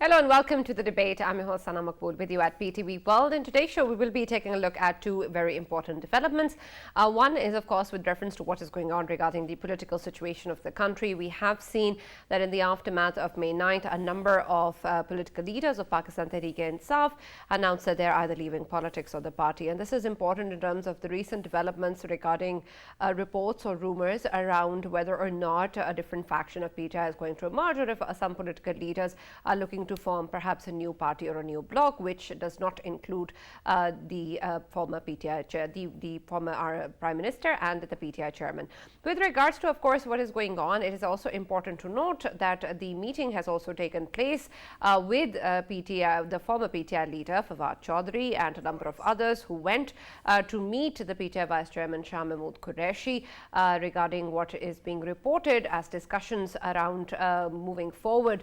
Hello and welcome to the debate. I'm your host, Maqbool, with you at PTV World. In today's show, we will be taking a look at two very important developments. One is, of course, with reference to what is going on regarding the political situation of the country. We have seen that in the aftermath of May 9th, a number of political leaders of Pakistan Tehreek-e-Insaf announced that they're either leaving politics or the party. And this is important in terms of the recent developments regarding reports or rumors around whether or not a different faction of PTI is going to emerge, or if some political leaders are looking to form perhaps a new party or a new bloc, which does not include the former PTI chair, the former Prime Minister and the PTI chairman. With regards to, of course, what is going on, it is also important to note that the meeting has also taken place with PTI, the former PTI leader Fawad Chaudhry, and a number of others who went to meet the PTI Vice Chairman Shah Mahmood Qureshi regarding what is being reported as discussions around moving forward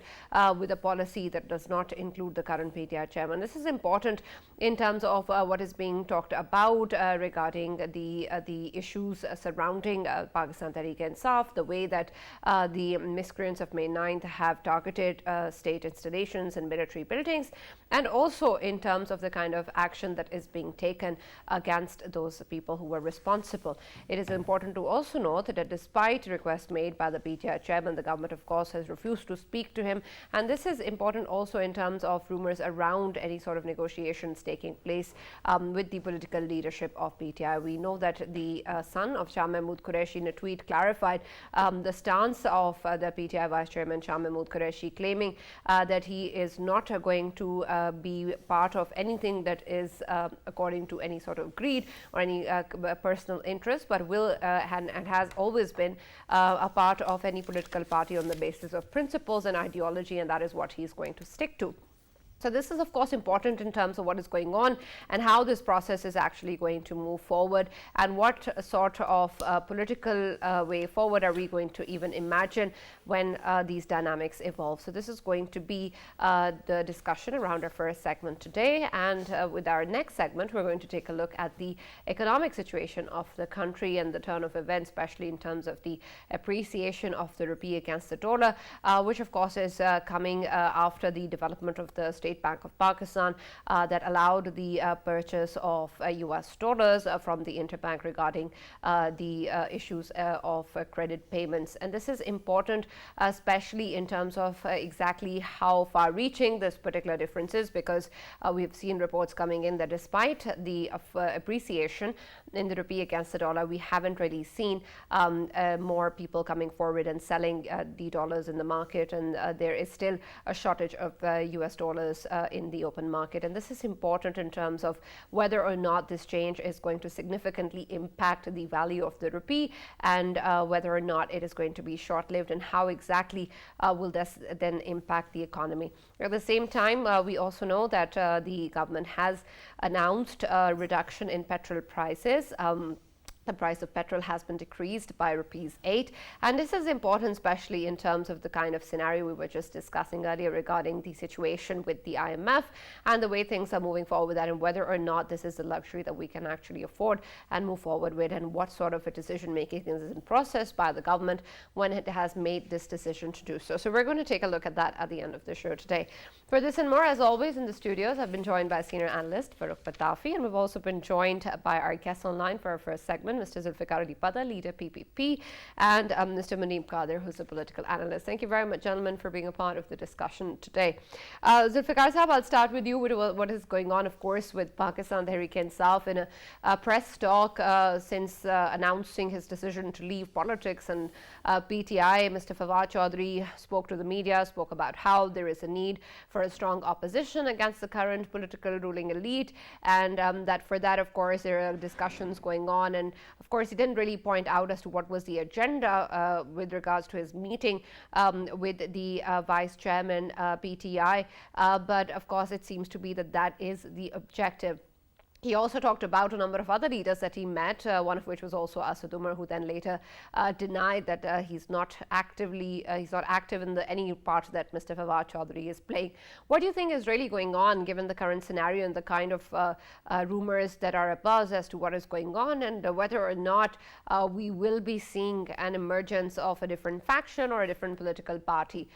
with a policy that does not include the current PTI chairman. This is important in terms of what is being talked about regarding the issues surrounding Pakistan Tehreek-e-Insaf, the way that the miscreants of May 9th have targeted state installations and military buildings, and also in terms of the kind of action that is being taken against those people who were responsible. It is important to also note that despite requests made by the PTI chairman, the government, of course, has refused to speak to him. And this is important also in terms of rumors around any sort of negotiations taking place with the political leadership of PTI. We know that the son of Shah Mahmood Qureshi in a tweet clarified the stance of the PTI Vice Chairman Shah Mahmood Qureshi, claiming that he is not going to be part of anything that is according to any sort of greed or any personal interest, but will and has always been a part of any political party on the basis of principles and ideology, and that is what he's going to stick to. So this is, of course, important in terms of what is going on and how this process is actually going to move forward, and what sort of political way forward are we going to even imagine when these dynamics evolve. So this is going to be the discussion around our first segment today, and with our next segment we're going to take a look at the economic situation of the country and the turn of events, especially in terms of the appreciation of the rupee against the dollar, which of course is coming after the development of the State Bank of Pakistan that allowed the purchase of US dollars from the interbank regarding the issues of credit payments. And this is important, especially in terms of exactly how far reaching this particular difference is, because we've seen reports coming in that despite the appreciation in the rupee against the dollar, we haven't really seen more people coming forward and selling the dollars in the market, and there is still a shortage of US dollars in the open market. And this is important in terms of whether or not this change is going to significantly impact the value of the rupee, and whether or not it is going to be short-lived, and how exactly will this then impact the economy. At the same time, we also know that the government has announced a reduction in petrol prices. The price of petrol has been decreased by ₹8, and this is important, especially in terms of the kind of scenario we were just discussing earlier regarding the situation with the IMF and the way things are moving forward with that, and whether or not this is a luxury that we can actually afford and move forward with, and what sort of a decision making is in process by the government when it has made this decision to do so. So we're going to take a look at that at the end of the show today. For this and more, as always, in the studios, I've been joined by senior analyst Farrukh Pitafi, and we've also been joined by our guests online for our first segment, Mr. Zulfikar Ali Bader, leader PPP, and Mr. Muneeb Qadir, who's a political analyst. Thank you very much, gentlemen, for being a part of the discussion today. Zulfikar Sahab, I'll start with you with what is going on, of course, with Pakistan Tehreek-e-Insaf in a press talk since announcing his decision to leave politics. And PTI, Mr. Fawad Chaudhry, spoke to the media, spoke about how there is a need for a strong opposition against the current political ruling elite, and that for that, of course, there are discussions going on. And of course, he didn't really point out as to what was the agenda with regards to his meeting with the vice chairman PTI, but of course it seems to be that that is the objective. He also talked about a number of other leaders that he met, one of which was also Asad Umar, who then later denied that he's not active in any part that Mr. Fawad Chaudhry is playing. What do you think is really going on, given the current scenario and the kind of rumors that are abuzz as to what is going on, and whether or not we will be seeing an emergence of a different faction or a different political party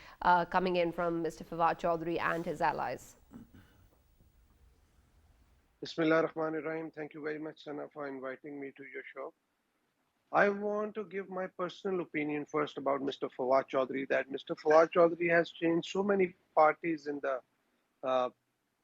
coming in from Mr. Fawad Chaudhry and his allies? Bismillah ar-Rahman ar-Rahim. Thank you very much, Sana, for inviting me to your show. I want to give my personal opinion first about Mr. Fawad Chaudhry, that Mr. Fawad Chaudhry has changed so many parties in the uh,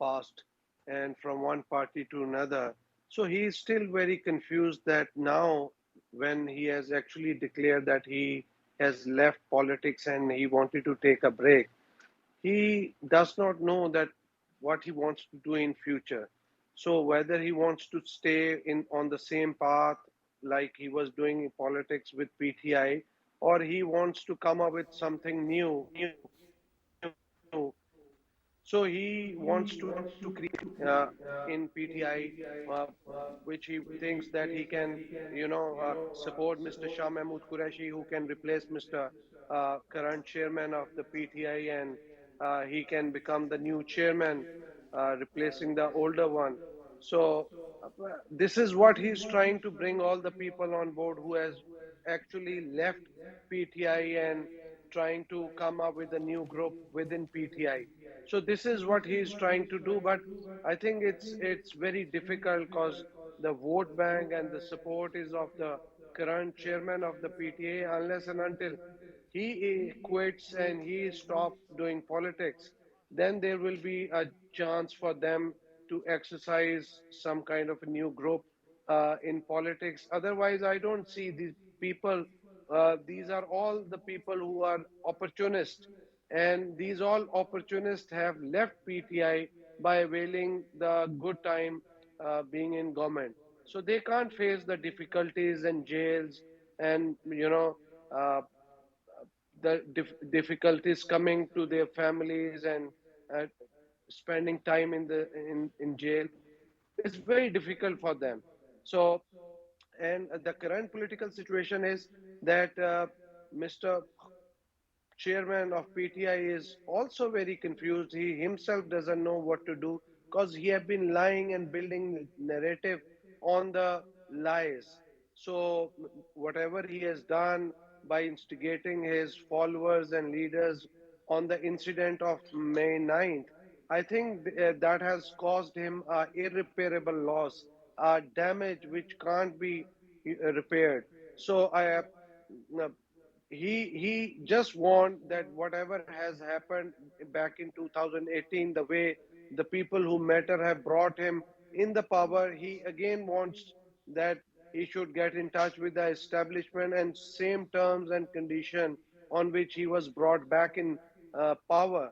past and from one party to another. So he is still very confused that now, when he has actually declared that he has left politics and he wanted to take a break, he does not know that what he wants to do in future. So whether he wants to stay in on the same path like he was doing in politics with PTI, or he wants to come up with something new. So he wants to create in PTI, uh, which he thinks that he can, support Mr. Shah Mahmood Qureshi, who can replace Mr. Current chairman of the PTI, and he can become the new chairman, replacing the older one. So this is what he's trying to bring all the people on board who has actually left PTI and trying to come up with a new group within PTI. So this is what he is trying to do, but I think it's very difficult because the vote bank and the support is of the current chairman of the PTA. Unless and until he quits and he stops doing politics, then there will be a chance for them to exercise some kind of a new group in politics. Otherwise, I don't see these people. These are all the people who are opportunists, and these all opportunists have left PTI by availing the good time being in government. So they can't face the difficulties and jails and uh, the difficulties coming to their families and uh, spending time in jail. It's very difficult for them. So, and the current political situation is that Mr. Chairman of PTI is also very confused. He himself doesn't know what to do because he have been lying and building narrative on the lies. So whatever he has done by instigating his followers and leaders on the incident of May 9th, I think that has caused him irreparable loss, damage which can't be repaired. So uh, he just want that whatever has happened back in 2018, the way the people who matter have brought him in the power, he again wants that he should get in touch with the establishment and same terms and condition on which he was brought back in power.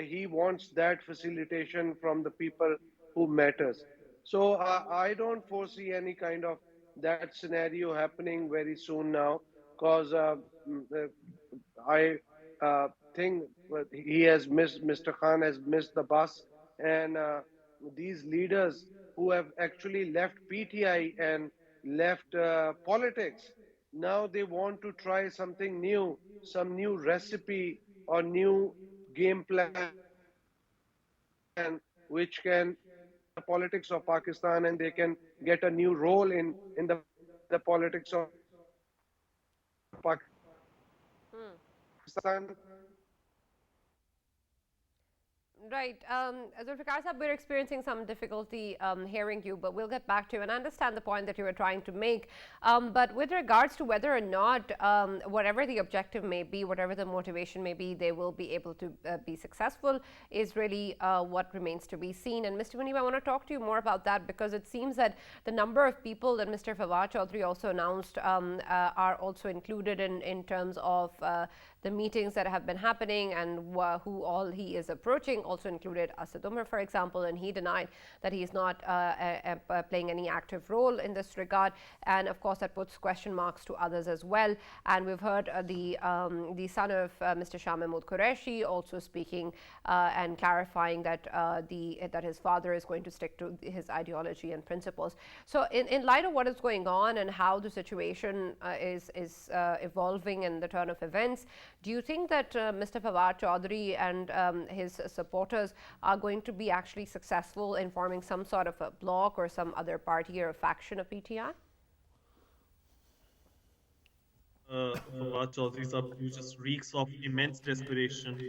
He wants that facilitation from the people who matters. So I don't foresee any kind of that scenario happening very soon now, because I think he has missed, Mr. Khan has missed the bus, and these leaders who have actually left PTI and left politics, now they want to try something new, some new recipe or new game plan which can the politics of Pakistan, and they can get a new role in the politics of Hmm. Pakistan. Right. Zulfikar Sahab, we're experiencing some difficulty hearing you, but we'll get back to you and understand the point that you were trying to make. But with regards to whether or not, whatever the objective may be, whatever the motivation may be, they will be able to be successful is really what remains to be seen. And Mr. Muneeb, I want to talk to you more about that, because it seems that the number of people that Mr. Fawad Chaudhry also announced are also included in terms of the meetings that have been happening and who all he is approaching also included Asad Umar, for example, and he denied that he is not playing any active role in this regard. And of course, that puts question marks to others as well. And we've heard the son of Mr. Shah Mahmood Qureshi also speaking and clarifying that that his father is going to stick to his ideology and principles. So, in light of what is going on and how the situation is evolving in the turn of events, do you think that Mr. Fawad Chaudhry and his supporters are going to be actually successful in forming some sort of a bloc or some other party or a faction of PTI? Fawad Chaudhry's approach just reeks of immense desperation.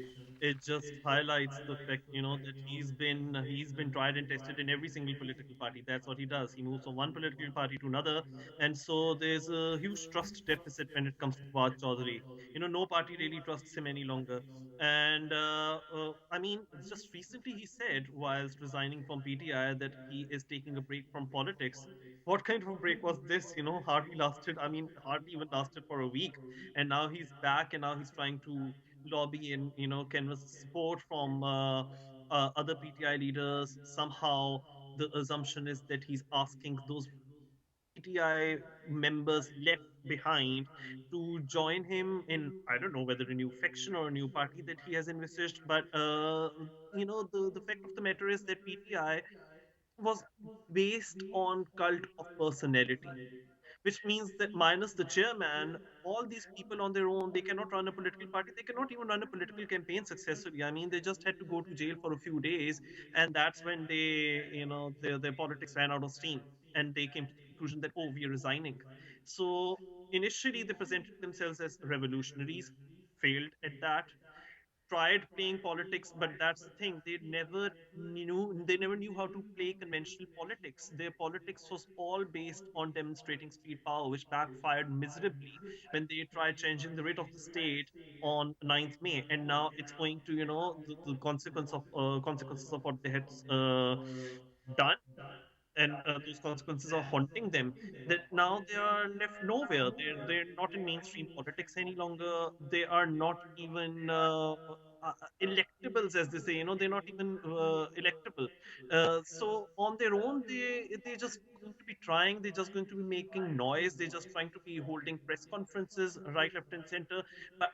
It just highlights the fact, that he's been tried and tested in every single political party. That's what he does. He moves from one political party to another, and so there's a huge trust deficit when it comes to Fawad Chaudhry. No party really trusts him any longer. And I mean, just recently he said, whilst resigning from PTI, that he is taking a break from politics. What kind of a break was this? Hardly lasted. I mean, hardly even lasted for a week. And now he's back, and now he's trying to lobby and canvas support from other PTI leaders. Somehow, the assumption is that he's asking those PTI members left behind to join him in, I don't know whether a new faction or a new party that he has envisaged. But the fact of the matter is that PTI was based on cult of personality, which means that minus the chairman, all these people on their own, they cannot run a political party. They cannot even run a political campaign successfully. I mean, they just had to go to jail for a few days, and that's when their politics ran out of steam, and they came to the conclusion that, oh, we are resigning. So initially, they presented themselves as revolutionaries, failed at that, tried playing politics, but that's the thing, they never knew how to play conventional politics. Their politics was all based on demonstrating street power, which backfired miserably when they tried changing the rate of the state on 9th May. And now it's going to, the consequences of what they had done, and those consequences are haunting them, that now they are left nowhere. They're not in mainstream politics any longer. They are not even electables, as they say. They're not even electable. So on their own, they're just going to be trying. They're just going to be making noise. They're just trying to be holding press conferences right, left, and center. But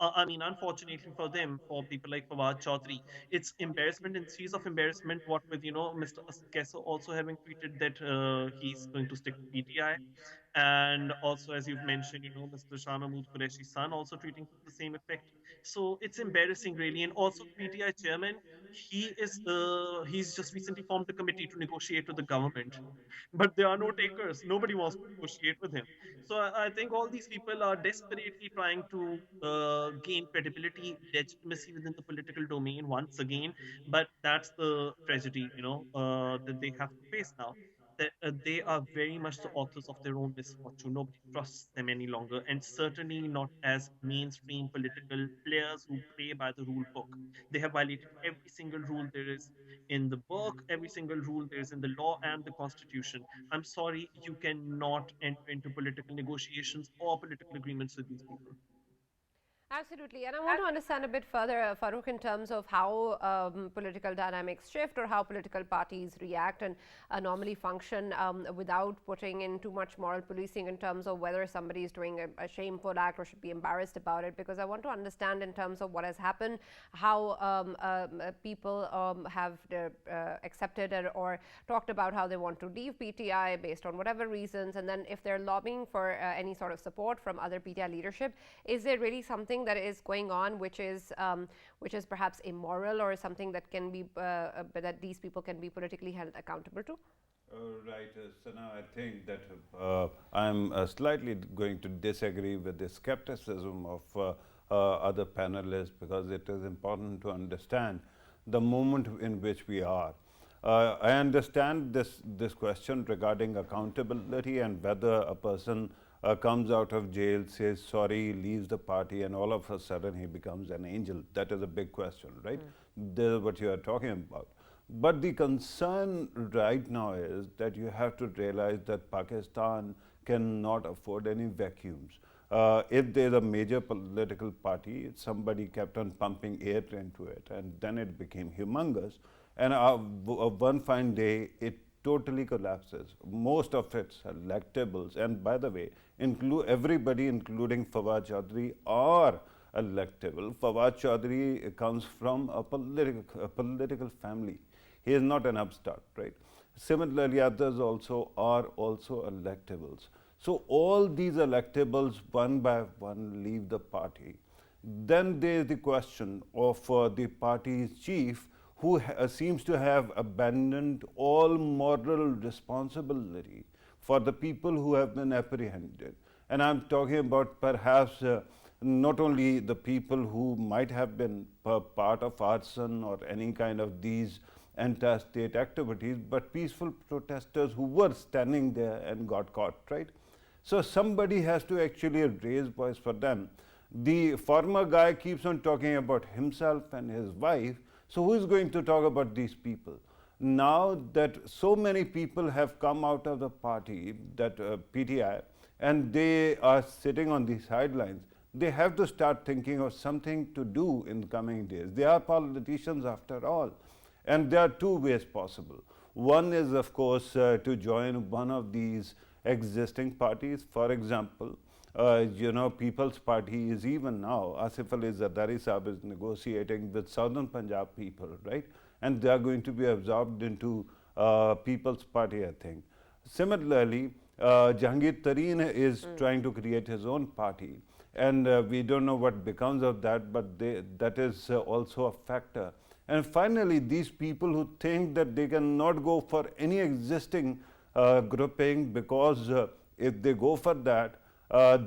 I mean, unfortunately for them, for people like Fawad Chaudhry, it's embarrassment and series of embarrassment. What with Mr. Asad Kesso also having tweeted that he's going to stick to PTI, and also, as you've mentioned, Mr. Shah Mahmood Qureshi's son also tweeting to the same effect. So it's embarrassing, really. And also, the PTI chairman, he's just recently formed a committee to negotiate with the government, but there are no takers. Nobody wants to negotiate with him. So I think all these people are desperately trying to gain credibility, legitimacy within the political domain once again. But that's the tragedy, that they have to face now. That they are very much the authors of their own misfortune. Nobody trusts them any longer, and certainly not as mainstream political players who play by the rule book. They have violated every single rule there is in the book, every single rule there is in the law and the constitution. I'm sorry, you cannot enter into political negotiations or political agreements with these people. Absolutely. And I want to understand a bit further, Farrukh, in terms of how political dynamics shift or how political parties react and normally function without putting in too much moral policing in terms of whether somebody is doing a shameful act or should be embarrassed about it. Because I want to understand in terms of what has happened, how people have accepted or talked about how they want to leave PTI based on whatever reasons. And then if they're lobbying for any sort of support from other PTI leadership, is there really something that is going on which is perhaps immoral or something that can be that these people can be politically held accountable to? Right, Sana, I think that I'm slightly going to disagree with the skepticism of other panelists, because it is important to understand the moment in which we are. I understand this question regarding accountability and whether a person comes out of jail, says sorry, leaves the party, and all of a sudden he becomes an angel. That is a big question, right? This is what you are talking about. But the concern right now is that you have to realize that Pakistan cannot afford any vacuums. if there's a major political party, somebody kept on pumping air into it, and then it became humongous. And one fine day, it totally collapses. Most of its electables, and by the way, everybody, including Fawad Chaudhry, are electable. Fawad Chaudhry comes from a political family. He is not an upstart, right? Similarly, others also are also electables. So all these electables, one by one, leave the party. Then there is the question of the party's chief, who seems to have abandoned all moral responsibility for the people who have been apprehended. And I'm talking about perhaps not only the people who might have been part of arson or any kind of these anti-state activities, but peaceful protesters who were standing there and got caught, right? So somebody has to actually raise voice for them. The former guy keeps on talking about himself and his wife, so who is going to talk about these people? Now that so many people have come out of the party, that PTI, and they are sitting on the sidelines, they have to start thinking of something to do in the coming days. They are politicians after all. And there are two ways possible. One is, of course, to join one of these existing parties. For example, People's Party is even now, Asif Ali Zardari Sahab is negotiating with Southern Punjab people, right? And they are going to be absorbed into People's Party, I think. Similarly, Jahangir Tareen is trying to create his own party. And we don't know what becomes of that, but that is also a factor. And finally, these people who think that they cannot go for any existing grouping because if they go for that,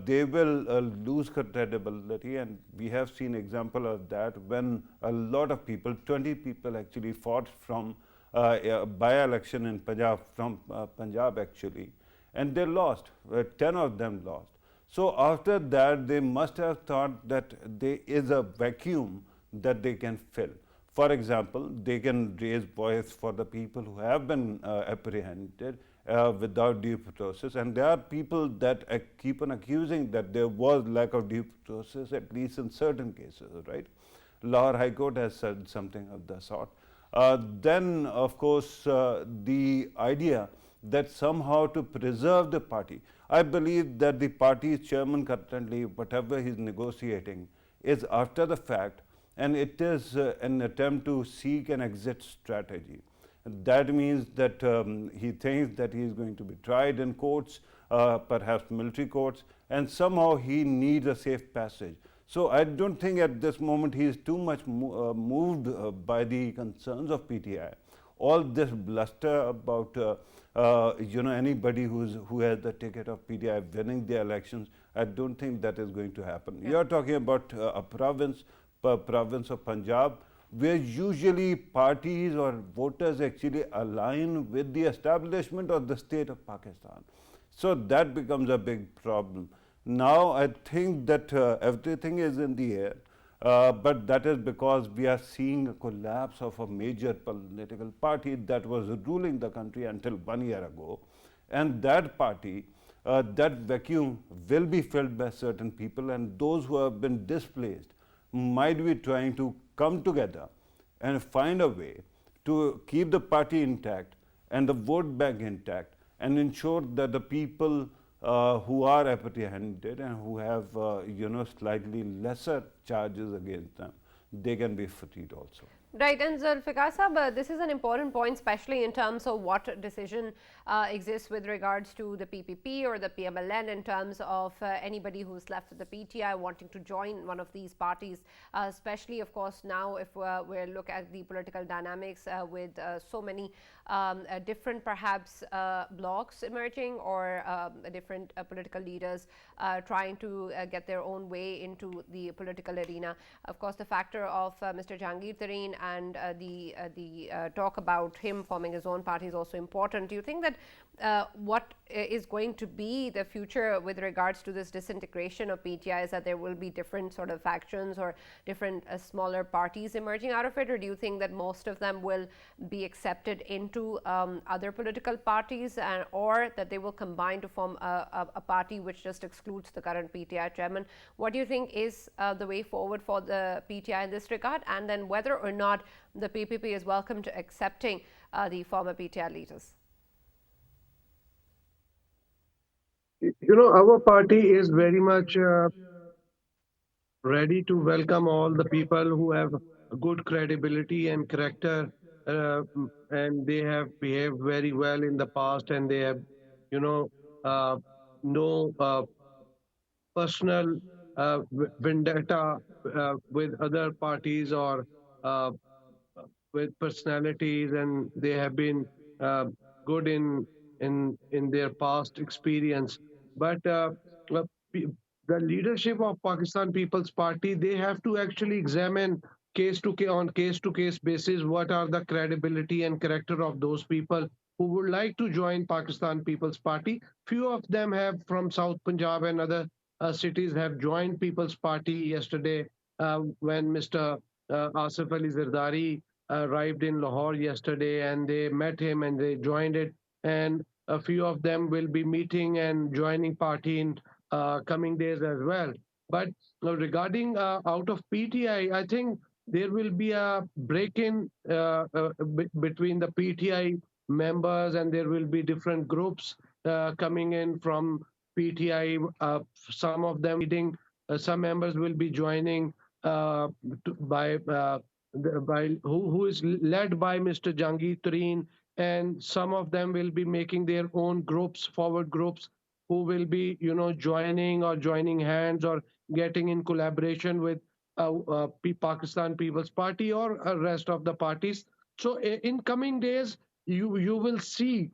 they will lose credibility. And we have seen example of that when a lot of people, 20 people actually fought from a by-election in Punjab, from Punjab actually, and they lost, 10 of them lost. So after that, they must have thought that there is a vacuum that they can fill. For example, they can raise voice for the people who have been apprehended without due process. And there are people that keep on accusing that there was lack of due process, at least in certain cases, right? Lahore High Court has said something of the sort. Then, of course, the idea that somehow to preserve the party, I believe that the party's chairman currently, whatever he's negotiating, is after the fact, and it is an attempt to seek an exit strategy. That means that he thinks that he is going to be tried in courts, perhaps military courts, and somehow he needs a safe passage. So I don't think at this moment he is too much moved by the concerns of PTI. All this bluster about anybody who has the ticket of PTI winning the elections, I don't think that is going to happen. Yeah. You're talking about a province of Punjab, where usually parties or voters actually align with the establishment of the state of Pakistan. So that becomes a big problem. Now I think that everything is in the air, but that is because we are seeing a collapse of a major political party that was ruling the country until 1 year ago. And that party, that vacuum will be filled by certain people, and those who have been displaced might be trying to come together and find a way to keep the party intact and the vote bank intact and ensure that the people who are apprehended and who have slightly lesser charges against them, they can be freed also. Right, and Zulfikar Sahab, this is an important point, especially in terms of what decision exists with regards to the PPP or the PMLN in terms of anybody who's left the PTI wanting to join one of these parties, especially, of course, now if we look at the political dynamics with so many different, perhaps, blocs emerging or different political leaders trying to get their own way into the political arena. Of course, the factor of Mr. Jahangir Tareen and the talk about him forming his own party is also important. Do you think that what is going to be the future with regards to this disintegration of PTI is that there will be different sort of factions or different smaller parties emerging out of it, or do you think that most of them will be accepted into other political parties, or that they will combine to form a party which just excludes the current PTI chairman? What do you think is the way forward for the PTI in this regard, and then whether or not the PPP is welcome to accepting the former PTI leaders? Our party is very much ready to welcome all the people who have good credibility and character, and they have behaved very well in the past, and they have, you know, uh, no personal vendetta with other parties or uh, with personalities, and they have been uh, good in their past experience. But uh, pe- the leadership of Pakistan People's Party, they have to actually examine case to case basis what are the credibility and character of those people who would like to join Pakistan People's Party. Few of them have from South Punjab and other cities have joined People's Party yesterday when Mr. Asif Ali Zardari arrived in Lahore yesterday, and they met him and they joined it. And a few of them will be meeting and joining party in coming days as well. But regarding out of PTI, I think there will be a break-in between the PTI members, and there will be different groups coming in from PTI. Some of them leading, some members will be joining uh, by who is led by Mr. Jangir Tareen, and some of them will be making their own groups, forward groups, who will be, joining or joining hands or getting in collaboration with Pakistan People's Party or rest of the parties. So in coming days, you will see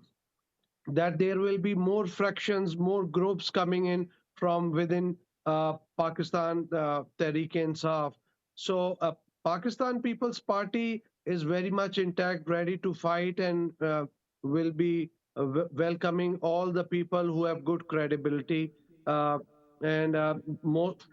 that there will be more fractions, more groups coming in from within Pakistan Tehreek-e-Insaf. So Pakistan People's Party is very much intact, ready to fight, and will be welcoming all the people who have good credibility. Uh, and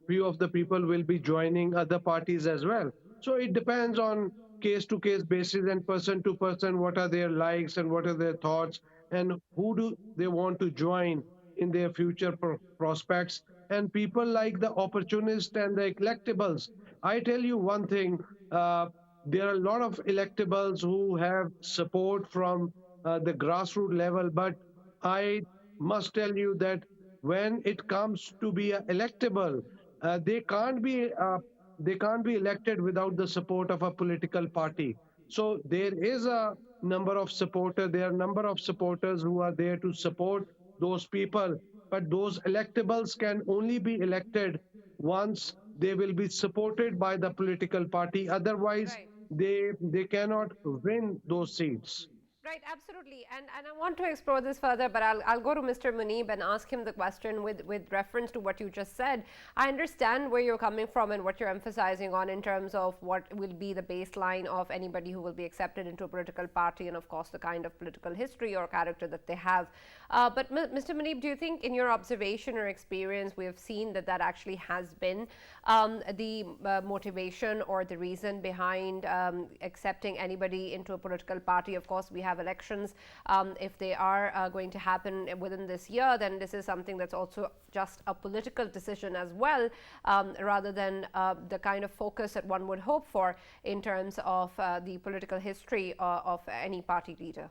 few of the people will be joining other parties as well. So it depends on case to case basis and person to person what are their likes and what are their thoughts, and who do they want to join in their future prospects. And people like the opportunists and the electables. I tell you one thing, uh, there are a lot of electables who have support from the grassroots level, but I must tell you that when it comes to be electable, uh, they can't be uh, they can't be elected without the support of a political party. So there is a number of supporters. There are a number of supporters who are there to support those people. But those electables can only be elected once they will be supported by the political party. Otherwise, Right. they cannot win those seats. Right, absolutely. And I want to explore this further, but I'll go to Mr. Muneeb and ask him the question with reference to what you just said. I understand where you're coming from and what you're emphasizing on in terms of what will be the baseline of anybody who will be accepted into a political party, and of course the kind of political history or character that they have. But Mr. Muneeb, do you think in your observation or experience we have seen that that actually has been the motivation or the reason behind accepting anybody into a political party? Of course, we have elections. If they are going to happen within this year, then this is something that's also just a political decision as well, rather than the kind of focus that one would hope for in terms of the political history of any party leader.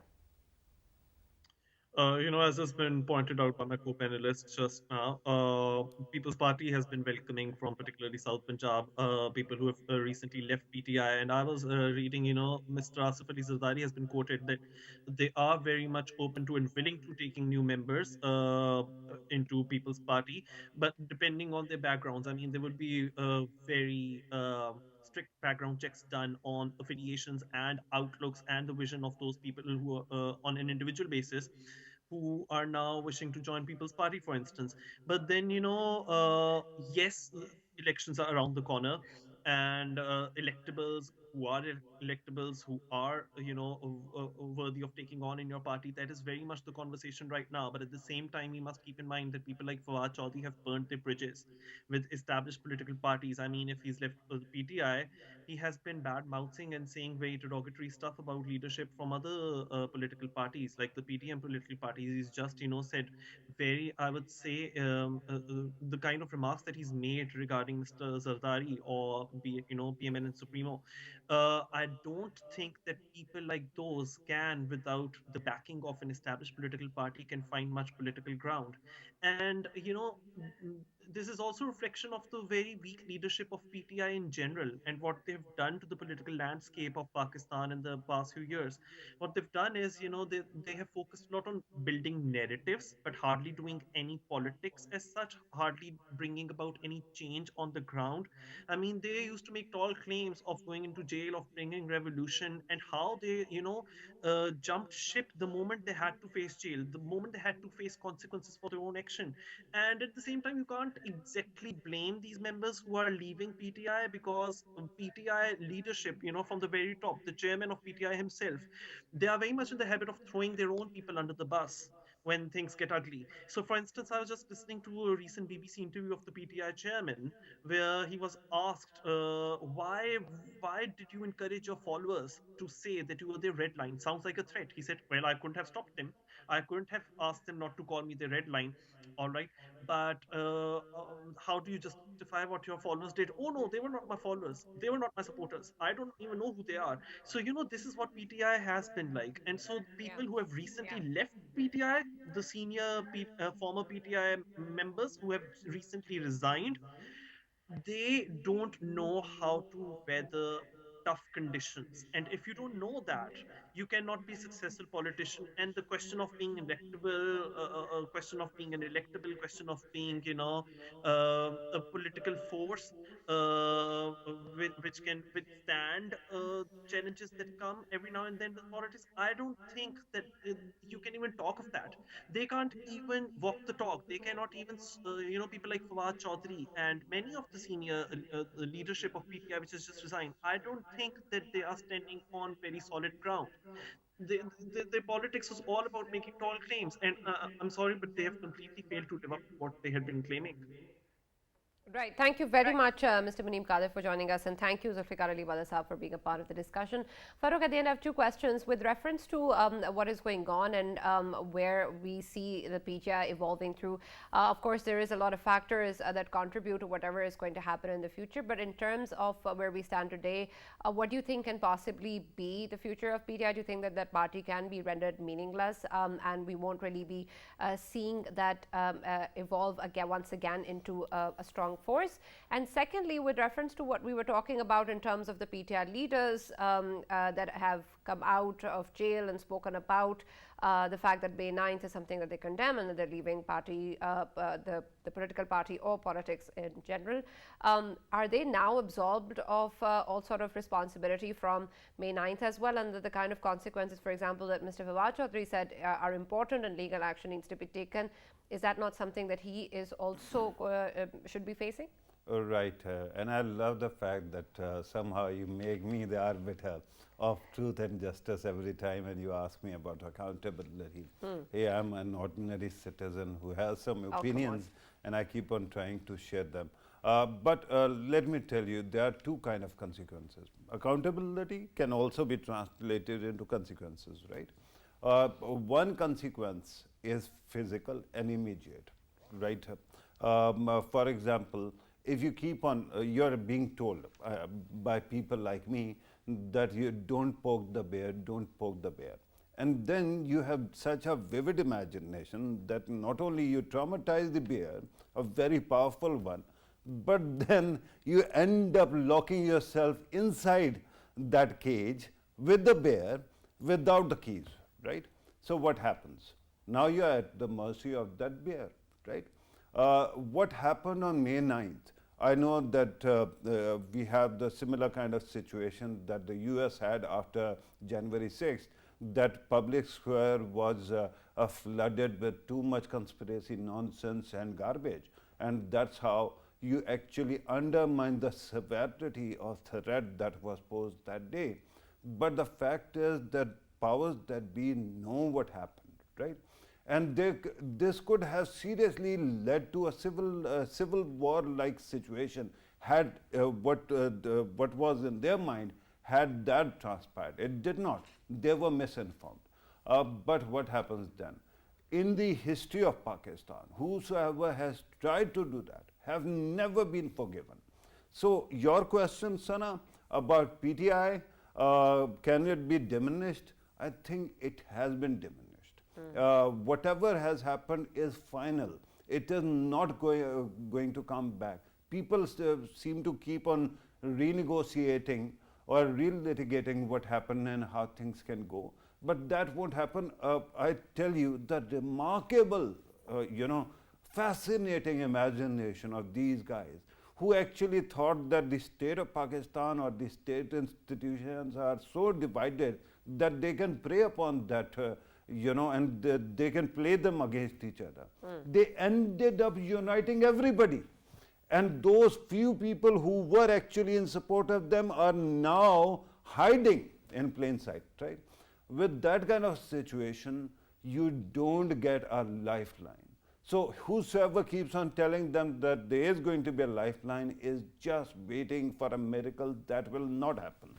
As has been pointed out by my co-panelists just now, People's Party has been welcoming from particularly South Punjab people who have recently left PTI. And I was reading, Mr. Asif Ali Zardari has been quoted that they are very much open to and willing to taking new members into People's Party, but depending on their backgrounds, I mean, there would be very strict background checks done on affiliations and outlooks and the vision of those people who are on an individual basis who are now wishing to join People's Party, for instance. But then, yes, elections are around the corner, and electables who are electables, who are, worthy of taking on in your party. That is very much the conversation right now. But at the same time, we must keep in mind that people like Fawad Chaudhry have burnt their bridges with established political parties. I mean, if he's left for the PTI, he has been bad mouthing and saying very derogatory stuff about leadership from other political parties, like the PTM political parties. He's just, said very, I would say, the kind of remarks that he's made regarding Mr. Zardari or PMN and Supremo. I don't think that people like those can, without the backing of an established political party, can find much political ground. And this is also a reflection of the very weak leadership of PTI in general and what they've done to the political landscape of Pakistan in the past few years. What they've done is, they have focused a lot on building narratives, but hardly doing any politics as such, hardly bringing about any change on the ground. I mean, they used to make tall claims of going into jail, of bringing revolution, and how they, jumped ship the moment they had to face jail, the moment they had to face consequences for their own action. And at the same time, you can't exactly blame these members who are leaving PTI, because PTI leadership, from the very top, the chairman of PTI himself, they are very much in the habit of throwing their own people under the bus when things get ugly. So, for instance, I was just listening to a recent BBC interview of the PTI chairman, where he was asked, why did you encourage your followers to say that you were their red line? Sounds like a threat. He said, well, I couldn't have stopped them. I couldn't have asked them not to call me the red line. All right. But how do you justify what your followers did? Oh, no, they were not my followers. They were not my supporters. I don't even know who they are. So, this is what PTI has been like. And so, Yeah. people who have recently left PTI, the senior former PTI members who have recently resigned, they don't know how to weather tough conditions. And if you don't know that, you cannot be a successful politician. And the question of being electable, question of being an electable, question of being, a political force, which can withstand challenges that come every now and then with politics. I don't think that you can even talk of that. They can't even walk the talk. They cannot even, people like Fawad Chaudhry and many of the senior leadership of PTI, which has just resigned. I don't think that they are standing on very solid ground. The politics was all about making tall claims, and I'm sorry, but they have completely failed to live up to what they had been claiming. Right. Thank you very much, Mr. Muneeb Qadir, for joining us, and thank you, Zulfikar Ali Bader Saab, for being a part of the discussion. Farrukh, at the end, I have two questions with reference to what is going on and where we see the PTI evolving through. Of course, there is a lot of factors that contribute to whatever is going to happen in the future. But in terms of where we stand today, what do you think can possibly be the future of PTI? Do you think that that party can be rendered meaningless, and we won't really be seeing that evolve again, once again, into a strong force? And secondly, with reference to what we were talking about in terms of the PTI leaders that have come out of jail and spoken about the fact that May 9th is something that they condemn and that they're leaving party, the political party or politics in general, are they now absolved of all sort of responsibility from May 9th as well, and that the kind of consequences, for example, that Mr. Fawad Chaudhry said are important and legal action needs to be taken, is that not something that he is also should be facing? Right, and I love the fact that somehow you make me the arbiter of truth and justice every time when you ask me about accountability. Hey, I'm an ordinary citizen who has some opinions, and I keep on trying to share them. But let me tell you, there are two kinds of consequences. Accountability can also be translated into consequences, right? One consequence is physical and immediate, right? For example, if you keep on, you're being told by people like me that you don't poke the bear, don't poke the bear. And then you have such a vivid imagination that not only you traumatize the bear, a very powerful one, but then you end up locking yourself inside that cage with the bear without the keys, right? So what happens? Now you are at the mercy of that bear, right? What happened on May 9th? I know that we have the similar kind of situation that the US had after January 6th, that public square was flooded with too much conspiracy nonsense and garbage. And that's how you actually undermine the severity of threat that was posed that day. But the fact is that powers that be know what happened, right? And this could have seriously led to a civil war-like situation had what was in their mind had that transpired. It did not. They were misinformed. But what happens then? In the history of Pakistan, whosoever has tried to do that have never been forgiven. So your question, Sana, about PTI, can it be diminished? I think it has been diminished. Whatever has happened is final. It is not going to come back. People seem to keep on renegotiating or relitigating what happened and how things can go. But that won't happen. I tell you, the remarkable, fascinating imagination of these guys who actually thought that the state of Pakistan or the state institutions are so divided that they can prey upon that, and they can play them against each other. They ended up uniting everybody. And those few people who were actually in support of them are now hiding in plain sight, right? With that kind of situation, you don't get a lifeline. So whosoever keeps on telling them that there is going to be a lifeline is just waiting for a miracle that will not happen.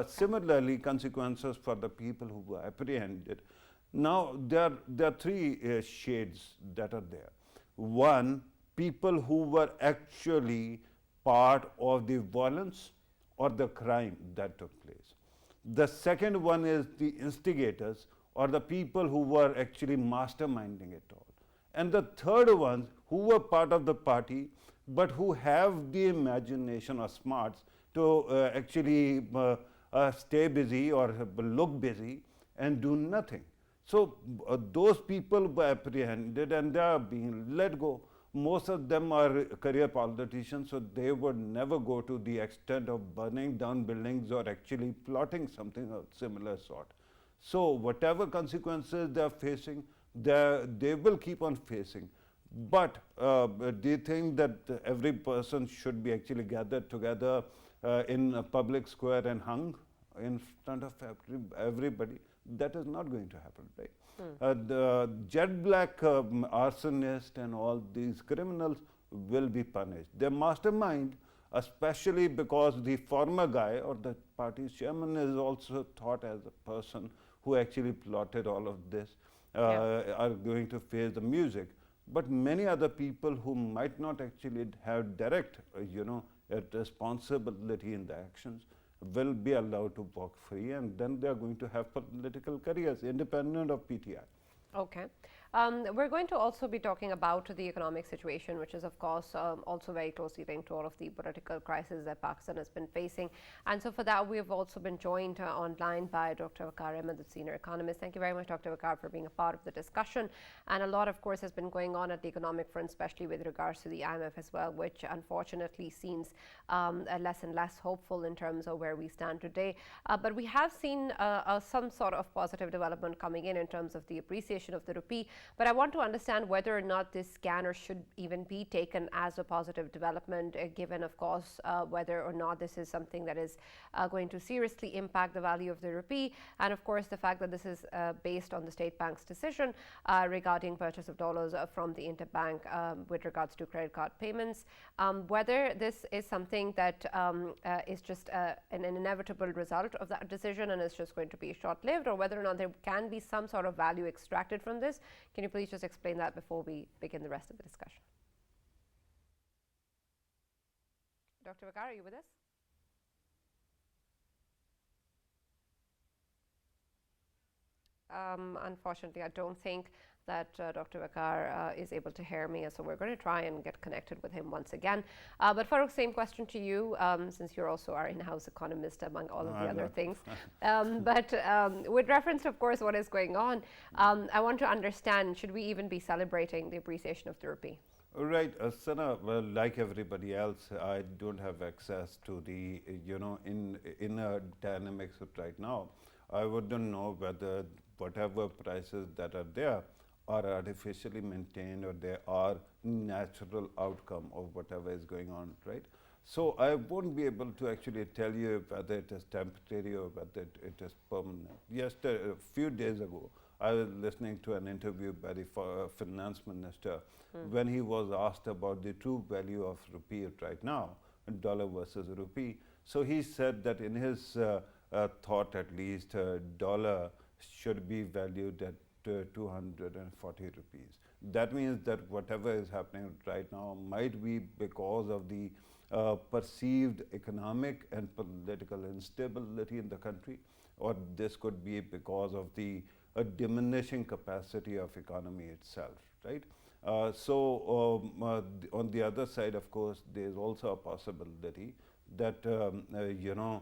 Similarly, consequences for the people who were apprehended. Now, there are three shades that are there. One, people who were actually part of the violence or the crime that took place. The second one is the instigators or the people who were actually masterminding it all. And the third ones who were part of the party but who have the imagination or smarts to actually stay busy or look busy and do nothing. So those people were apprehended and they are being let go. Most of them are career politicians, so they would never go to the extent of burning down buildings or actually plotting something of similar sort. So whatever consequences they are facing, they will keep on facing. But do you think that every person should be actually gathered together in a public square and hung in front of everybody? That is not going to happen, right? The jet black arsonist and all these criminals will be punished. Their mastermind, especially because the former guy or the party's chairman is also thought as a person who actually plotted all of this, are going to face the music. But many other people who might not actually have direct, responsibility in the actions will be allowed to walk free, and then they are going to have political careers independent of PTI. Okay. We're going to also be talking about the economic situation, which is, of course, also very closely linked to all of the political crises that Pakistan has been facing. And so for that, we have also been joined online by Dr. Vaqar, the senior economist. Thank you very much, Dr. Vaqar, for being a part of the discussion. And a lot, of course, has been going on at the economic front, especially with regards to the IMF as well, which unfortunately seems less and less hopeful in terms of where we stand today. But we have seen some sort of positive development coming in terms of the appreciation of the rupee. But I want to understand whether or not this scanner should even be taken as a positive development, given, of course, whether or not this is something that is going to seriously impact the value of the rupee. And of course, the fact that this is based on the state bank's decision regarding purchase of dollars from the interbank with regards to credit card payments, whether this is something that is just an inevitable result of that decision and is just going to be short-lived, or whether or not there can be some sort of value extracted from this. Can you please just explain that before we begin the rest of the discussion? Dr. Vaqar, are you with us? Unfortunately, I don't think that Dr. Vaqar is able to hear me, so we're going to try and get connected with him once again. But Farrukh, same question to you, since you're also our in-house economist among all of the other things. But with reference to, of course, what is going on, I want to understand, should we even be celebrating the appreciation of the rupee? Right, Sana, well, like everybody else, I don't have access to the, inner dynamics right now. I wouldn't know whether whatever prices that are there are artificially maintained or they are natural outcome of whatever is going on, right? So I won't be able to actually tell you whether it is temporary or whether it is permanent. Yesterday, a few days ago, I was listening to an interview by the finance minister when he was asked about the true value of rupee right now, dollar versus rupee. So he said that in his thought, at least, dollar should be valued at 240 rupees. That means that whatever is happening right now might be because of the perceived economic and political instability in the country, or this could be because of the diminishing capacity of economy itself, right? On the other side, of course, there is also a possibility that you know,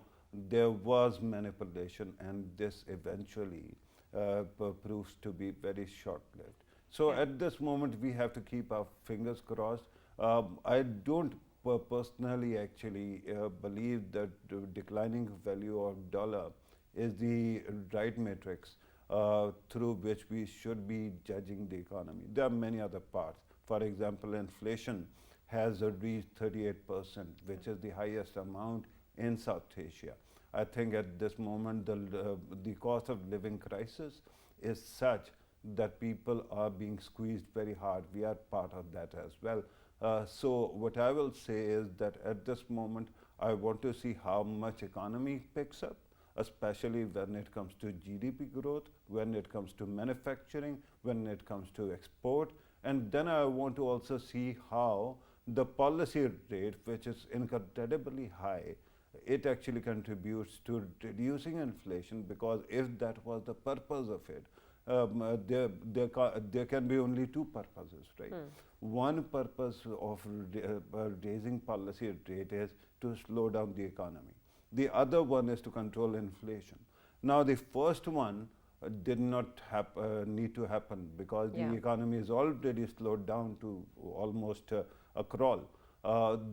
there was manipulation, and this eventually proves to be very short-lived. So at this moment, we have to keep our fingers crossed. I don't personally actually believe that the declining value of dollar is the right matrix through which we should be judging the economy. There are many other parts. For example, inflation has reached 38%, which is the highest amount in South Asia. I think at this moment, the cost of living crisis is such that people are being squeezed very hard. We are part of that as well. So what I will say is that at this moment, I want to see how much economy picks up, especially when it comes to GDP growth, when it comes to manufacturing, when it comes to export. And then I want to also see how the policy rate, which is incredibly high, it actually contributes to reducing inflation, because if that was the purpose of it, there can be only two purposes, right? One purpose of raising policy rate is to slow down the economy. The other one is to control inflation. Now, the first one did not need to happen, because the economy is already slowed down to almost a crawl.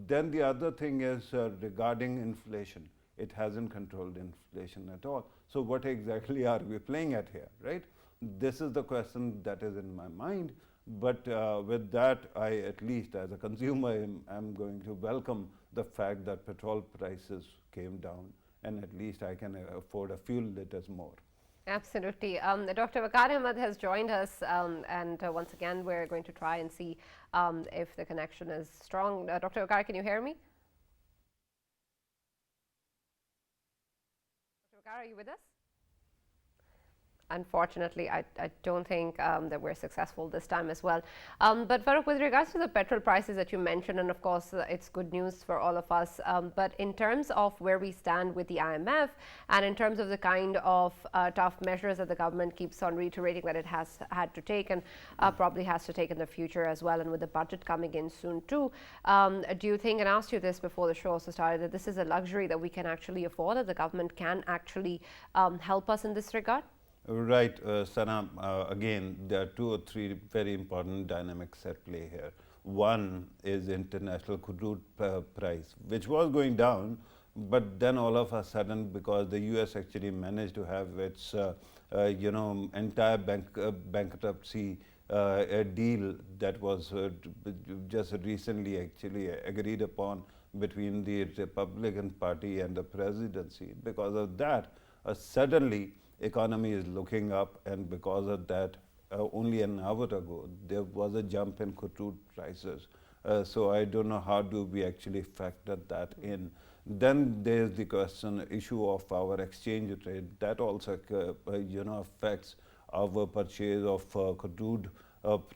Then the other thing is regarding inflation. It hasn't controlled inflation at all. So what exactly are we playing at here, right? This is the question that is in my mind. But with that, I, at least as a consumer, am going to welcome the fact that petrol prices came down, and at least I can afford a few liters more. Absolutely. Dr. Vaqar Ahmed has joined us, and once again, we're going to try and see if the connection is strong. Dr. Vaqar, can you hear me? Dr. Vaqar, are you with us? Unfortunately, I don't think that we're successful this time as well. But Farrukh, with regards to the petrol prices that you mentioned, and of course, it's good news for all of us, but in terms of where we stand with the IMF, and in terms of the kind of tough measures that the government keeps on reiterating that it has had to take, and probably has to take in the future as well, and with the budget coming in soon too, do you think, and I asked you this before the show also started, that this is a luxury that we can actually afford, that the government can actually help us in this regard? Right, Sana, again, there are two or three very important dynamics at play here. One is international crude price, which was going down, but then all of a sudden, because the US actually managed to have its you know, entire bankruptcy deal that was just recently actually agreed upon between the Republican Party and the presidency. Because of that, suddenly economy is looking up, and because of that, only an hour ago, there was a jump in crude prices. So I don't know how do we actually factor that in. Then there's the issue of our exchange rate. That also you know, affects our purchase of crude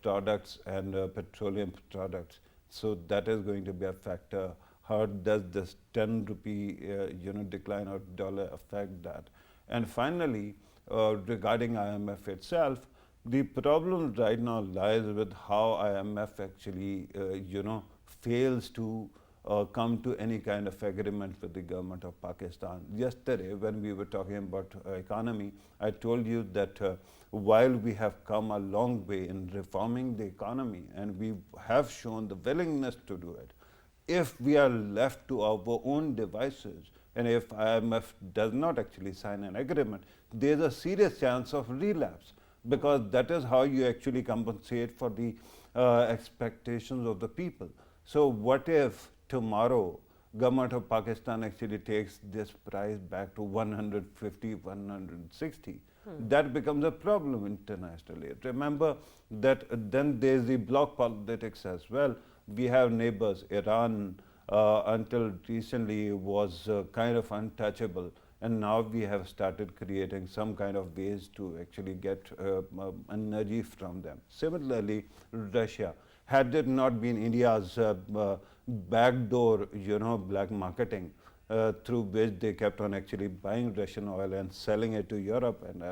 products and petroleum products. So that is going to be a factor. How does this 10 rupee you know, decline of dollar affect that? And finally, regarding IMF itself, the problem right now lies with how IMF actually, you know, fails to come to any kind of agreement with the government of Pakistan. Yesterday, when we were talking about economy, I told you that while we have come a long way in reforming the economy, and we have shown the willingness to do it, if we are left to our own devices, and if IMF does not actually sign an agreement, there is a serious chance of relapse, because that is how you actually compensate for the expectations of the people. So what if tomorrow government of Pakistan actually takes this price back to 150, 160? That becomes a problem internationally. Remember that then there's the bloc politics as well. We have neighbors. Iran, until recently, was kind of untouchable, and now we have started creating some kind of ways to actually get energy from them. Similarly, Russia, had it not been India's backdoor, black marketing, through which they kept on actually buying Russian oil and selling it to Europe and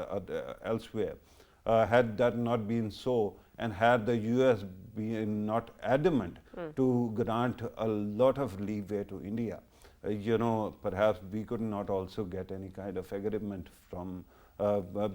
elsewhere. Had that not been so, and had the US been not adamant to grant a lot of leeway to India, perhaps we could not also get any kind of agreement from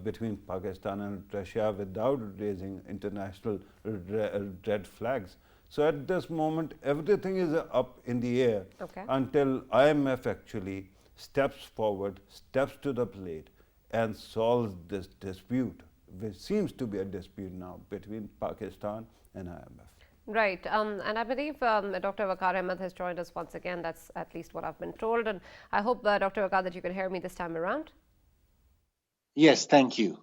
between Pakistan and Russia without raising international red flags. So at this moment, everything is up in the air until IMF actually steps forward, steps to the plate, and solves this dispute, which seems to be a dispute now between Pakistan and IMF. Right, and I believe Dr. Vaqar Ahmed has joined us once again. That's at least what I've been told, and I hope, Dr. Vaqar, that you can hear me this time around. Yes, thank you.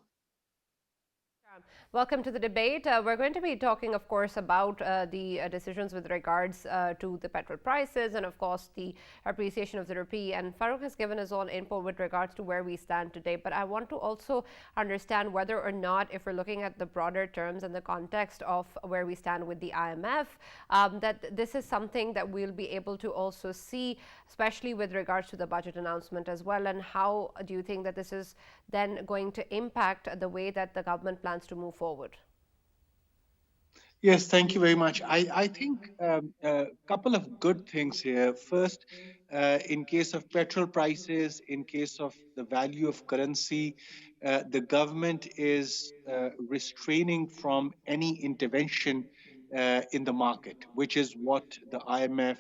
Welcome to the debate. We're going to be talking, of course, about the decisions with regards to the petrol prices and, of course, the appreciation of the rupee. And Farrukh has given his own input with regards to where we stand today. But I want to also understand whether or not, if we're looking at the broader terms and the context of where we stand with the IMF, that this is something that we'll be able to also see, especially with regards to the budget announcement as well. And how do you think that this is then going to impact the way that the government plans to move forward? Yes, thank you very much. I think a couple of good things here. First, in case of petrol prices, in case of the value of currency, the government is restraining from any intervention in the market, which is what the IMF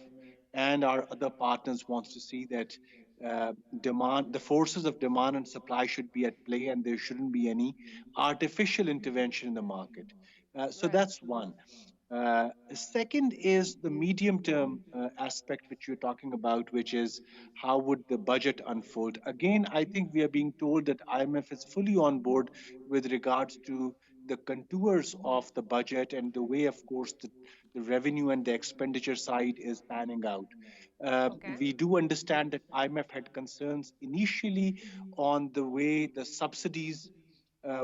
and our other partners wants to see, that the forces of demand and supply should be at play, and there shouldn't be any artificial intervention in the market. So that's one. Second is the medium term aspect which you're talking about, which is how would the budget unfold. Again, I think we are being told that IMF is fully on board with regards to the contours of the budget and the way, of course, the revenue and the expenditure side is panning out. We do understand that IMF had concerns initially on the way the subsidies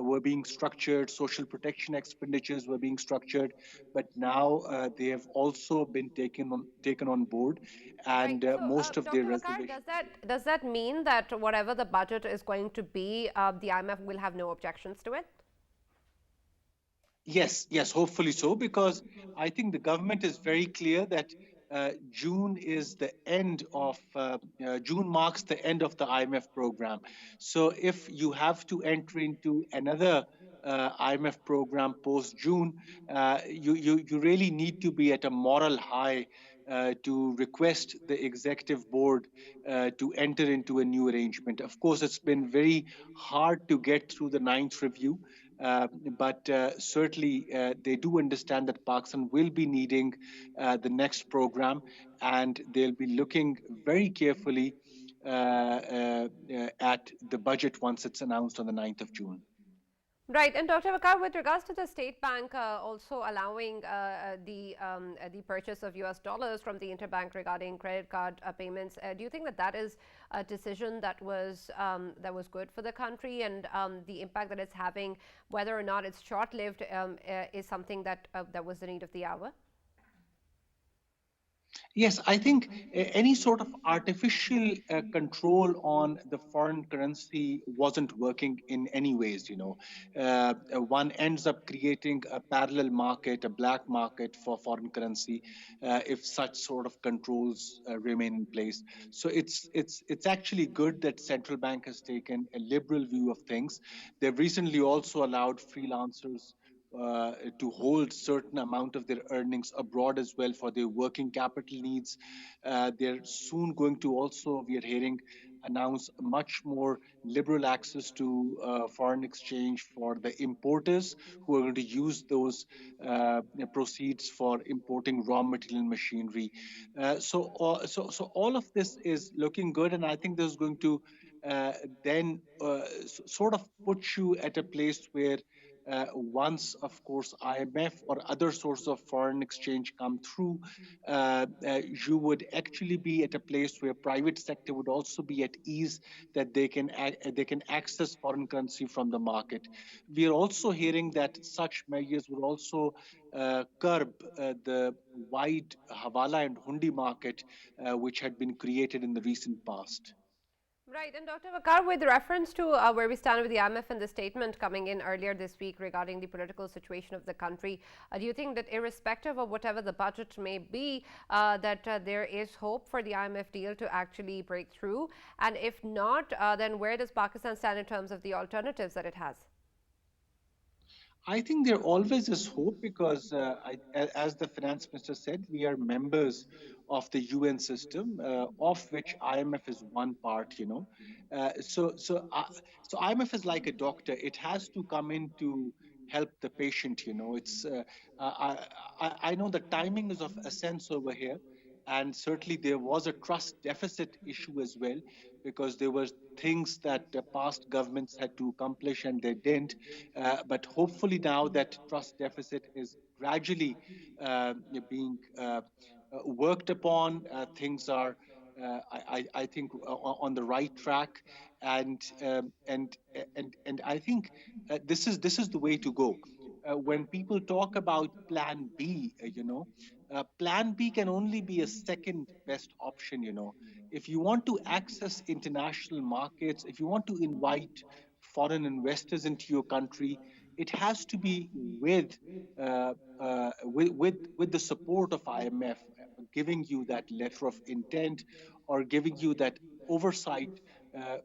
were being structured, social protection expenditures were being structured, but now they have also been taken on board, and right. So, most of Dr. their Vaqar, reservations. does that mean that whatever the budget is going to be, the IMF will have no objections to it? Yes, hopefully so, because I think the government is very clear that June is the end of June marks the end of the IMF program. So if you have to enter into another IMF program post June, you really need to be at a moral high to request the executive board to enter into a new arrangement. Of course, it's been very hard to get through the ninth review. But certainly they do understand that Pakistan will be needing the next program, and they'll be looking very carefully at the budget once it's announced on the 9th of June. Right, and Dr. Vaqar, with regards to the state bank also allowing the purchase of US dollars from the interbank regarding credit card payments, do you think that that is a decision that was good for the country, and the impact that it's having, whether or not it's short-lived, is something that was the need of the hour? Yes, I think any sort of artificial control on the foreign currency wasn't working in any ways. One ends up creating a parallel market, a black market for foreign currency, if such sort of controls remain in place. So it's actually good that central bank has taken a liberal view of things. They've recently also allowed freelancers to hold certain amount of their earnings abroad as well for their working capital needs. They're soon going to also, we are hearing, announce much more liberal access to foreign exchange for the importers who are going to use those proceeds for importing raw material and machinery. So all of this is looking good, and I think this is going to then sort of put you at a place where once, of course, IMF or other sources of foreign exchange come through, you would actually be at a place where private sector would also be at ease that they can access foreign currency from the market. We are also hearing that such measures will also curb the wide hawala and hundi market which had been created in the recent past. Right, and Dr. Vaqar, with reference to where we stand with the IMF and the statement coming in earlier this week regarding the political situation of the country, do you think that irrespective of whatever the budget may be, that there is hope for the IMF deal to actually break through? And if not, then where does Pakistan stand in terms of the alternatives that it has? I think there always is hope because, as the finance minister said, we are members of the UN system, of which IMF is one part. So IMF is like a doctor; it has to come in to help the patient. I know the timing is of essence over here, and certainly there was a trust deficit issue as well because there were things that the past governments had to accomplish and they didn't. But hopefully now that trust deficit is gradually being worked upon, things are, I think, on the right track, and I think this is the way to go. When people talk about Plan B, Plan B can only be a second best option. If you want to access international markets, if you want to invite foreign investors into your country, it has to be with the support of IMF, giving you that letter of intent or giving you that oversight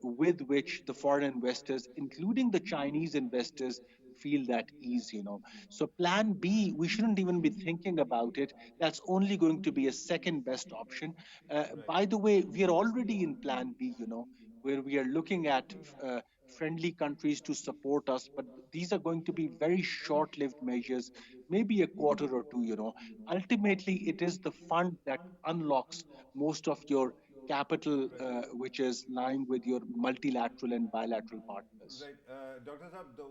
with which the foreign investors, including the Chinese investors, feel that ease. So Plan B, we shouldn't even be thinking about it. That's only going to be a second best option. By the way, we are already in Plan B. Where we are looking at friendly countries to support us, but these are going to be very short-lived measures, maybe a quarter or two. Ultimately, it is the fund that unlocks most of your capital, which is lying with your multilateral and bilateral partners. Right, Dr. Saab, the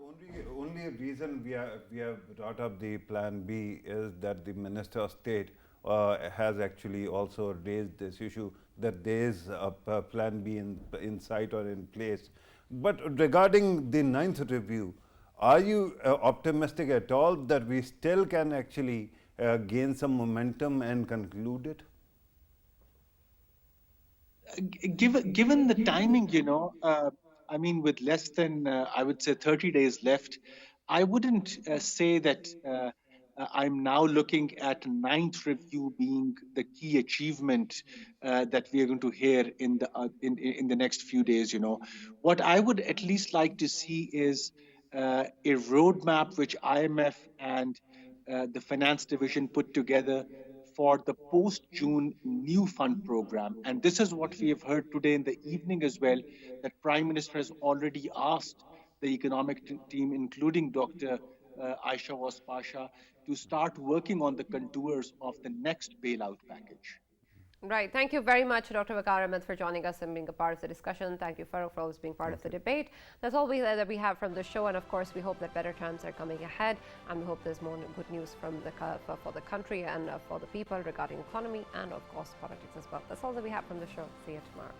only reason we have brought up the Plan B is that the Minister of State has actually also raised this issue that there is a Plan B in sight or in place. But regarding the ninth review, are you optimistic at all that we still can actually gain some momentum and conclude it? Given the timing, I mean, with less than, I would say, 30 days left, I wouldn't say that I'm now looking at ninth review being the key achievement that we are going to hear in the next few days. What I would at least like to see is a roadmap which IMF and the finance division put together for the post-June new fund program. And this is what we have heard today in the evening as well, that Prime Minister has already asked the economic team, including Dr. Aisha Was Pasha, to start working on the contours of the next bailout package. Right. Thank you very much, Dr. Vaqar Ahmed, for joining us and being a part of the discussion. Thank you, Farrukh, for always being part of the debate. That's all that we have from the show. And of course, we hope that better times are coming ahead. And we hope there's more good news from for the country and for the people regarding economy and, of course, politics as well. That's all that we have from the show. See you tomorrow.